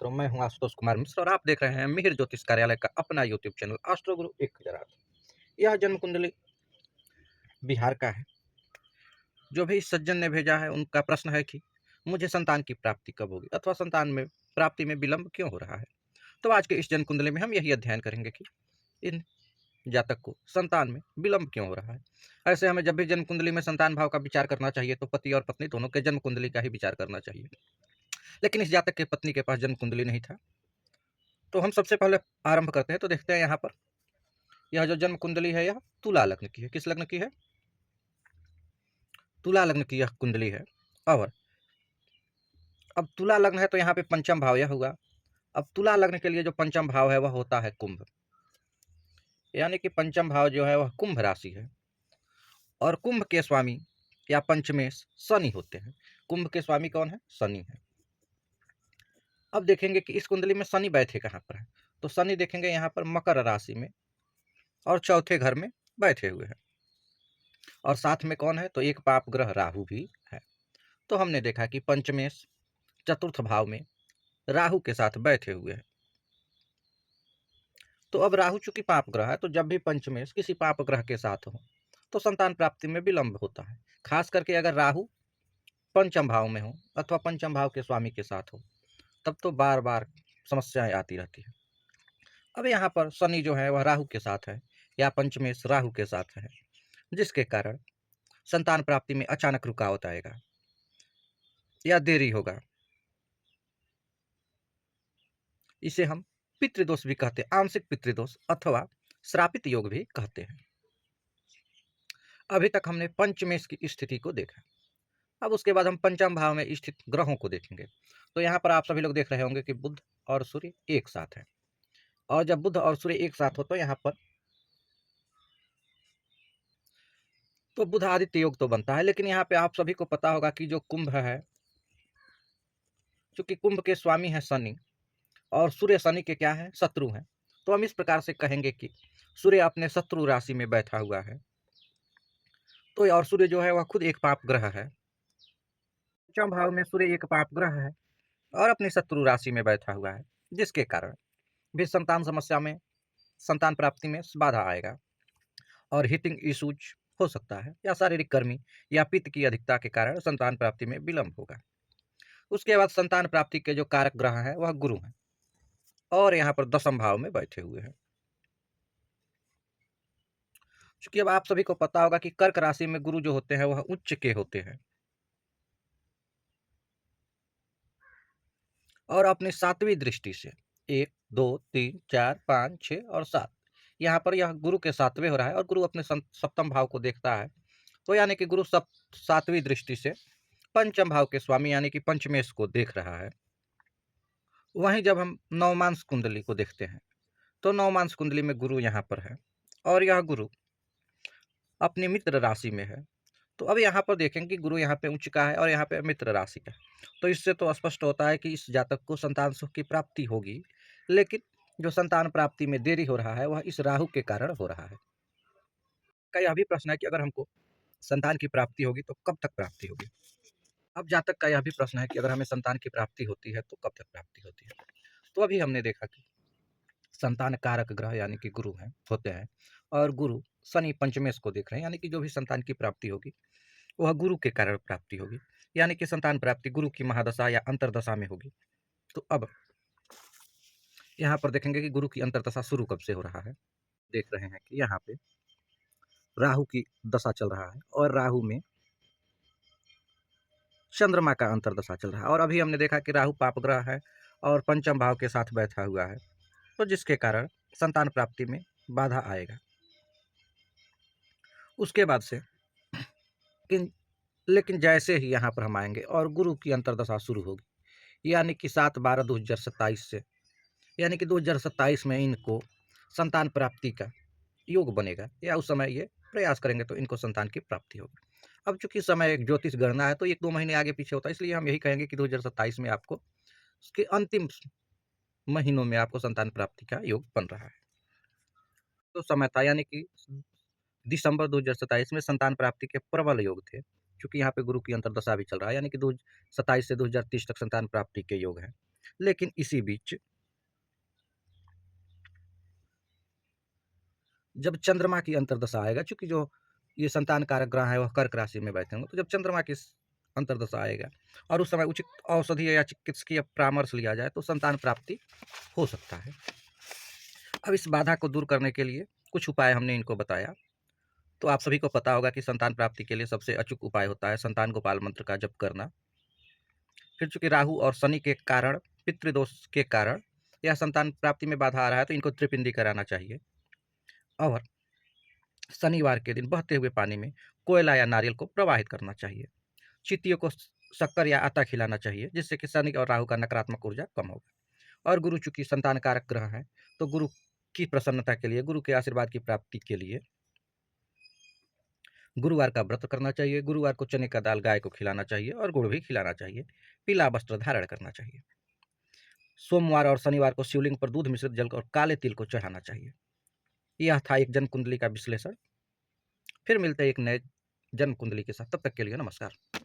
मित्रों, मैं हूं आशुतोष कुमार मिश्र और आप देख रहे हैं मिहिर ज्योतिष कार्यालय का अपना यूट्यूब चैनल एस्ट्रो गुरु 1008। यह जन्म कुंडली बिहार का है। जो भी इस सज्जन ने भेजा है उनका प्रश्न है कि मुझे संतान की प्राप्ति कब होगी अथवा संतान में प्राप्ति में विलंब क्यों हो रहा है। तो आज के इस जन्म कुंडली में हम यही अध्ययन करेंगे कि इन जातक को संतान में विलंब क्यों हो रहा है। ऐसे हमें जब भी जन्म कुंडली में संतान भाव का विचार करना चाहिए तो पति और पत्नी दोनों के जन्म कुंडली का ही विचार करना चाहिए। लेकिन इस जातक के पत्नी के पास जन्म कुंडली नहीं था, तो हम सबसे पहले आरंभ करते हैं। तो देखते हैं यहाँ पर यह जो जन्म कुंडली है यह तुला लग्न की है। किस लग्न की है? तुला लग्न की यह कुंडली है। और अब तुला लग्न है तो यहाँ पे पंचम भाव यह हुआ। अब तुला लग्न के लिए जो पंचम भाव है वह होता है कुंभ, यानी कि पंचम भाव जो है वह कुंभ राशि है। और कुंभ के स्वामी या पंचमेश शनि होते हैं। कुंभ के स्वामी कौन है? शनि है। अब देखेंगे कि इस कुंडली में शनि बैठे कहाँ पर है। तो शनि देखेंगे यहाँ पर मकर राशि में और चौथे घर में बैठे हुए हैं। और साथ में कौन है? तो एक पाप ग्रह राहु भी है। तो हमने देखा कि पंचमेश चतुर्थ भाव में राहु के साथ बैठे हुए हैं। तो अब राहु चूंकि पाप ग्रह है, तो जब भी पंचमेश किसी पाप ग्रह के साथ हो तो संतान प्राप्ति में विलंब होता है। खास करके अगर राहु पंचम भाव में हो अथवा पंचम भाव के स्वामी के साथ हो, तब तो बार बार समस्याएं आती रहती है। अब यहाँ पर शनि जो है वह राहु के साथ है या पंचमेश राहु के साथ है, जिसके कारण संतान प्राप्ति में अचानक रुकावट आएगा या देरी होगा। इसे हम पितृदोष भी कहते हैं, आंशिक पितृदोष अथवा श्रापित योग भी कहते हैं। अभी तक हमने पंचमेश की स्थिति को देखा। अब उसके बाद हम पंचम भाव में स्थित ग्रहों को देखेंगे। तो यहाँ पर आप सभी लोग देख रहे होंगे कि बुध और सूर्य एक साथ है। और जब बुध और सूर्य एक साथ हो तो यहाँ पर तो बुध आदित्य योग तो बनता है। लेकिन यहाँ पे आप सभी को पता होगा कि जो कुंभ है, चूंकि कुंभ के स्वामी है शनि और सूर्य शनि के क्या है? शत्रु हैं। तो हम इस प्रकार से कहेंगे कि सूर्य अपने शत्रु राशि में बैठा हुआ है। तो और सूर्य जो है वह खुद एक पाप ग्रह है। पंचम भाव में सूर्य एक पाप ग्रह है और अपनी शत्रु राशि में बैठा हुआ है, जिसके कारण भी संतान समस्या में संतान प्राप्ति में बाधा आएगा और हीटिंग इशूज हो सकता है या शारीरिक गर्मी या पित्त की अधिकता के कारण संतान प्राप्ति में विलंब होगा। उसके बाद संतान प्राप्ति के जो कारक ग्रह है वह गुरु है और यहाँ पर दसम भाव में बैठे हुए हैं। क्योंकि अब आप सभी को पता होगा कि कर्क राशि में गुरु जो होते हैं वह उच्च के होते हैं और अपनी सातवीं दृष्टि से 1 2 3 4 5 6 और 7 यहाँ पर यह गुरु के सातवें हो रहा है और गुरु अपने सप्तम भाव को देखता है। तो यानी कि गुरु सातवीं दृष्टि से पंचम भाव के स्वामी यानी कि पंचमेश को देख रहा है। वहीं जब हम नवमांश कुंडली को देखते हैं तो नवमांश कुंडली में गुरु यहाँ पर है और यह गुरु अपनी मित्र राशि में है। तो अब यहाँ पर देखेंगे कि गुरु यहाँ पे उच्च का है और यहाँ पे मित्र राशि का है। तो इससे तो स्पष्ट होता है कि इस जातक को संतान सुख की प्राप्ति होगी, लेकिन जो संतान प्राप्ति में देरी हो रहा है वह इस राहु के कारण हो रहा है। का यह भी प्रश्न है कि अगर हमको संतान की प्राप्ति होगी तो कब तक प्राप्ति होगी। अब जातक का यह भी प्रश्न है कि अगर हमें संतान की प्राप्ति होती है तो कब तक प्राप्ति होती है। तो अभी हमने देखा कि संतान कारक ग्रह यानी कि गुरु हैं होते हैं और गुरु शनि पंचमेश को देख रहे हैं, यानी कि जो भी संतान की प्राप्ति होगी वह गुरु के कारण प्राप्ति होगी, यानी कि संतान प्राप्ति गुरु की महादशा या अंतरदशा में होगी। तो अब यहाँ पर देखेंगे कि गुरु की अंतरदशा शुरू कब से हो रहा है। देख रहे हैं कि यहाँ पे राहु की दशा चल रहा है और राहु में चंद्रमा का अंतरदशा चल रहा है और अभी हमने देखा कि राहु पाप ग्रह है और पंचम भाव के साथ बैठा हुआ है, तो जिसके कारण संतान प्राप्ति में बाधा आएगा। उसके बाद से लेकिन जैसे ही यहाँ पर हम आएंगे और गुरु की अंतरदशा शुरू होगी, यानी कि 7/12/2027 से, यानी कि 2027 में इनको संतान प्राप्ति का योग बनेगा या उस समय ये प्रयास करेंगे तो इनको संतान की प्राप्ति होगी। अब चूंकि समय एक ज्योतिष गणना है तो 1-2 महीने आगे पीछे होता है, इसलिए हम यही कहेंगे कि 2027 में आपको उसके अंतिम महीनों में आपको संतान प्राप्ति का योग बन रहा है। तो समय था यानी कि दिसंबर 2027 में संतान प्राप्ति के प्रबल योग थे। चूंकि यहाँ पे गुरु की अंतरदशा भी चल रहा है, यानी कि 27 से 2030 तक संतान प्राप्ति के योग है। लेकिन इसी बीच जब चंद्रमा की अंतर्दशा आएगा, चूँकि जो ये संतान कारक ग्रह है वह कर्क राशि में बैठे होंगे, तो जब चंद्रमा की अंतर्दशा आएगा और उस समय उचित औषधि या चिकित्सकीय परामर्श लिया जाए तो संतान प्राप्ति हो सकता है। अब इस बाधा को दूर करने के लिए कुछ उपाय हमने इनको बताया। तो आप सभी को पता होगा कि संतान प्राप्ति के लिए सबसे अचूक उपाय होता है संतान गोपाल मंत्र का जप करना। फिर चूंकि राहु और शनि के कारण, पितृदोष के कारण यह संतान प्राप्ति में बाधा आ रहा है, तो इनको त्रिपिंडी कराना चाहिए। और शनिवार के दिन बहते हुए पानी में कोयला या नारियल को प्रवाहित करना चाहिए। चींटियों को शक्कर या आटा खिलाना चाहिए, जिससे कि शनि और राहु का नकारात्मक ऊर्जा कम होगा। और गुरु चूंकि संतान कारक ग्रह है, तो गुरु की प्रसन्नता के लिए, गुरु के आशीर्वाद की प्राप्ति के लिए गुरुवार का व्रत करना चाहिए। गुरुवार को चने का दाल गाय को खिलाना चाहिए और गुड़ भी खिलाना चाहिए। पीला वस्त्र धारण करना चाहिए। सोमवार और शनिवार को शिवलिंग पर दूध मिश्रित जल और काले तिल को चढ़ाना चाहिए। यह था एक जन्म कुंडली का विश्लेषण। फिर मिलते हैं एक नए जन्म कुंडली के साथ, तब तक के लिए नमस्कार।